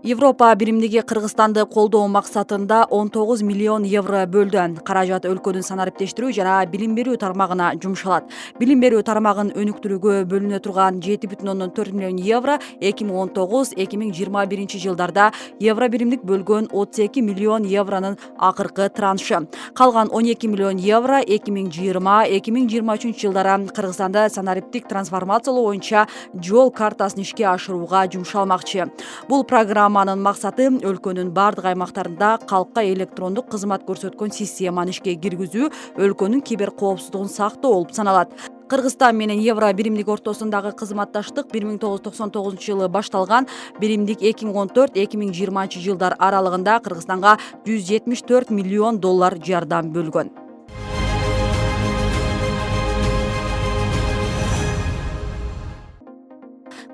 Европа биримдиги Кыргызстанды колдоо максатында 19 миллион евро бөлдү. Каражат өлкөнүн санариптештирүү жана билим берүү тармагына жумшалат. Билим берүү тармагын өнүктүрүүгө бөлүнө турган 7,4 миллион евро 2019-2021 жылдарда евро биримдик бөлгөн 32 миллион евронун акыркы траншы. Калган 12 миллион евро 2020-2023 жылдары Кыргызстанда санариптик трансформациялоо боюнча жол картасын ишке ашырууга жумшалмакчы. Бул программанын максаты өлкөнүн бардык аймактарында калкка электрондук кызмат көрсөткөн системаны ишке киргизүү, өлкөнүн кибер коопсуздугун сактоо болуп саналат. Кыргызстан менен евро биримдик ортосундагы кызматташтык 1999 жылы башталган. Биримдик 2014-2020 жылдар аралыгында Кыргызстанга 174 миллион доллар жардам бөлгөн.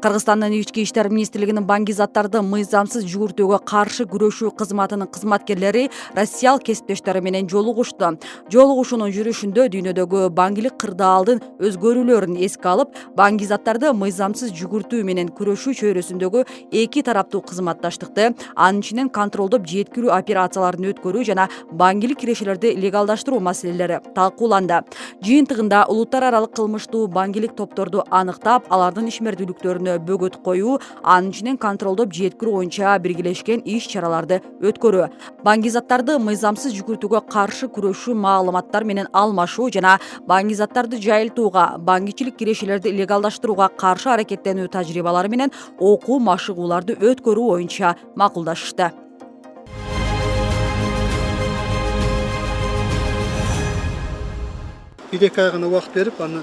Кыргызстандын ички иштер министрлигинин баңгизаттарды мыйзамсыз жүгүртүүгө каршы күрөшүү кызматынын кызматкерлери россиялык кесиптештери менен жолугушту. Жолугушуунун жүрүшүндө дүйнөдөгү баңгилик кырдаалдын өзгөрүүлөрүн эске алып, баңгизаттарды мыйзамсыз жүгүртүү менен күрөшүү чөйрөсүндөгү эки тараптуу кызматташтыкты, анын ичинен контролдоп жеткирүү операцияларын өткөрүү жана баңгилик кирешелерди легалдаштыруу маселелери талкууланды. Жыйынтыгында улуттар аралык кылмыштуу баңгилик топторду аныктап, алардын ишмердүүлүктөрүнө бөгөт коюу, анын ичинен контролдоп жеткирүү боюнча биргелешкен иш-чараларды өткөрүү, баңгизаттарды мыйзамсыз жүгүртүүгө каршы күрөшүү маалыматтар менен алмашуу жана баңгизаттарды жайылтууга, баңгичилик кирешелерди легалдаштырууга каршы аракеттенүү тажрыйбалары менен окуу машыгууларды өткөрүү боюнча макулдашышты. Bir-iki ay gana убакыт берип, аны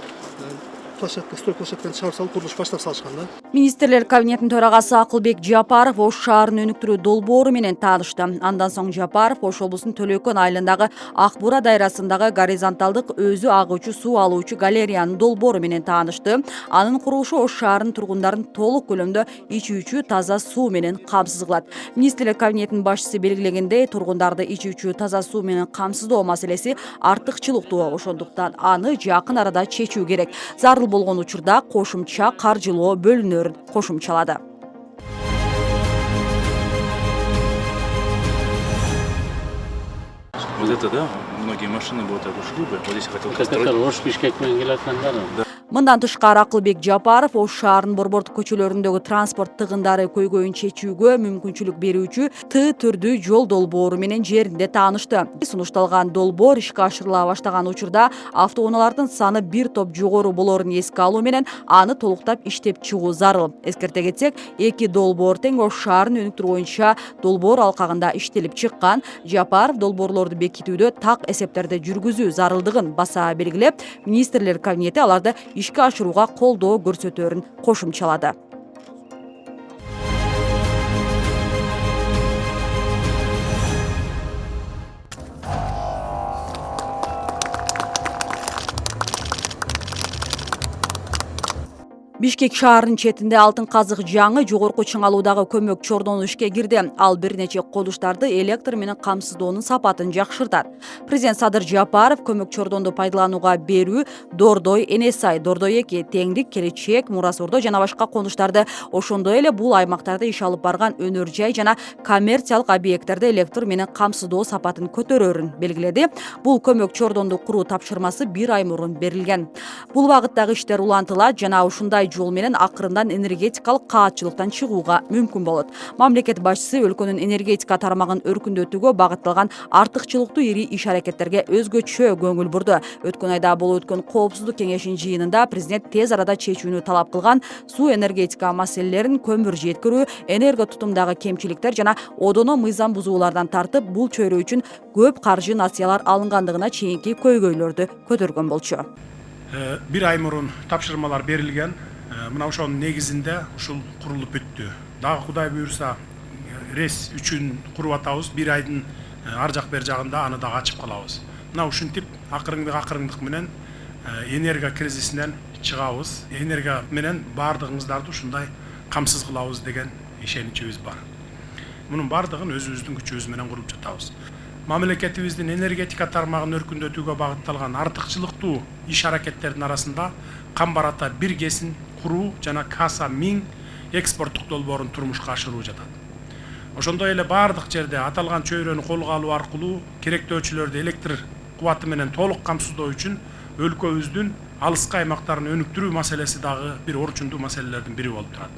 строй площадканы чыгарып салып, курулуш баштап салышкан да. Министрлер кабинетинин төрагасы Акылбек Жапаров Ош шаарын өнүктүрүү долбоору менен таанышты. Андан соң Жапаров Ош облусунун Төлөкөн айылындагы Ак Бура дайрасындагы горизонталдык өзү агуучу суу алуучу галереянын долбоору менен таанышты. Анын курулушу Ош шаарынын тургундарын толук көлөмдө ичүүчү таза суу менен камсыз кылат. Министрлер кабинетинин башчысы белгилегендей, тургундарды ичүүчү таза суу менен камсыздоо маселеси артыкчылыктуу, ошондуктан аны жакын арада чечүү керек. Зарыл болгон учурда кошумча каржылоо бөлүнөрүн кошумчалады. Вот это, да, многие машины будут ушли бы. Вот здесь хотел построить. Ош Бишкек менен келаткандар. Мындан тышкары Акылбек Жапаров Ош шаарынын борбордук көчөлөрүндөгү транспорт тыгындары көйгөйүн чечүүгө мүмкүнчүлүк берүүчү Т түрдүү жол долбоору менен жеринде таанышты. Сунушталган долбоор ишке ашырыла баштаган учурда автоунаалардын саны бир топ жогору болорун эске алуу менен аны толуктап иштеп чыгуу зарыл. Эскерте кетсек, эки долбоор тең Ош шаарын өнүктүрүү боюнча долбоор алкагында иштелип чыккан. Жапаров долбоорлорду бекитүүдө так эсептерди жүргүзүү зарылдыгын баса белгилеп, министрлер кабинети аларды ишке ашырууга колдоо көрсөтөөрүн кошумчалады. Бишкек шаарынын четинде алтын казык жаңы жогорку чыңалуудагы көмөк чордону ишке кирди. Ал бир нече кодуштарды электр менен камсыздоонун сапатын жакшыртат. Президент Садыр Жапаров көмөк чордонду пайдаланууга берүү Дордой, Энесай, Дордой 2, Теңдик, Келечек, Мурас Ордо жана башка конуштарды, ошондой эле бул аймактарда иш алып барган өнөр жай жана коммерциялык объекттерде электр менен камсыздоо сапатын көтөрөөрүн белгиледи. Бул көмөк чордонду куруу тапшырмасы бир ай мурун берилген. Бул багыттагы иштер улантылат жана ушундай жол менен акырындан энергетикалык каатчылыктан чыгууга мүмкүн болот. Мамлекет башчысы өлкөнүн энергетика тармагын өркүндөтүүгө багытталган артыкчылыктуу ири иш-аракеттерге өзгөчө көңүл бурду. Өткөн айда болуп өткөн коопсуздук кеңешинин жыйынында президент тез арада чечүүнү талап кылган суу энергетика маселелерин, көмүр жеткирүү, энерго тутумдагы кемчиликтер жана одоно мыйзам бузуулардан тартып, бул чөйрө үчүн көп каржы насыялар алынгандыгына чейинки көйгөйлөрдү көтөргөн болчу. Bir ay murun tapşırmalar berilgen. Мына ошонун негизинде ушул курулуп бүттү. Дагы Кудай буйрса, рес үчүн куруп атабыз. Bir айдын ар жак бер жагында аны дагы ачып калабыз. Мына ушинтип акырындык менен энерго кризисинен чыгабыз. Энерго менен баардыгыңыздарды ушундай камсыз кылабыз деген ишеничибиз бар. Мунун баардыгын өзүбүздүн күчүбүз менен куруп жатабыз. Мамлекетибиздин энергетика тармагын өркүндөтүүгө багытталган артыкчылыктуу иш-аракеттердин арасында Камбарата биргесин куруу жана Каса 1000 экспорттук долбоорун турмушка ашыруу жатат. Ошондой эле баардык жерде аталган чөйрөнү колго алуу аркылуу керектөөчүлөрдү электр кубаты менен толук камсыздоо үчүн өлкөбүздүн алыскы аймактарын өнүктүрүү маселеси дагы бир орчундуу маселелердин бири болуп турат.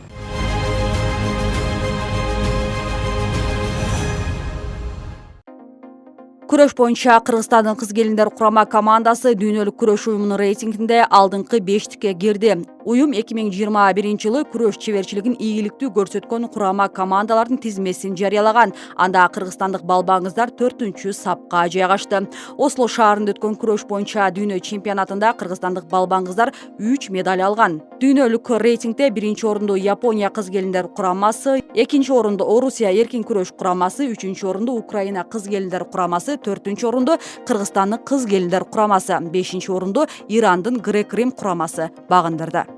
Күрөш боюнча Кыргызстандын кыз келиндер курама командасы дүйнөлүк күрөш уюмунун рейтингинде алдыңкы 5-тикке кирди. Уюм 2021-жылы күрөш чеберчилигин ийгиликтүү көрсөткөн курама командалардын тизмесин жарыялаган. Анда кыргызстандык балбаңыздар 4-чү сапка жайгашты. Осло шаарында өткөн күрөш боюнча дүйнө чемпионатында кыргызстандык балбаңыздар 3 медаль алган. Дүйнөлүк рейтингде 1-чи орунду Япония кыз келиндер курамасы, 2-чи орунду Орусия эркин күрөш курамасы, 3-чү орунду Украина кыз келиндер курамасы, 4-чү орунду Кыргызстандын кыз келиндер курамасы, 5-чи орунду Ирандын Грек Рим курамасы багындырды.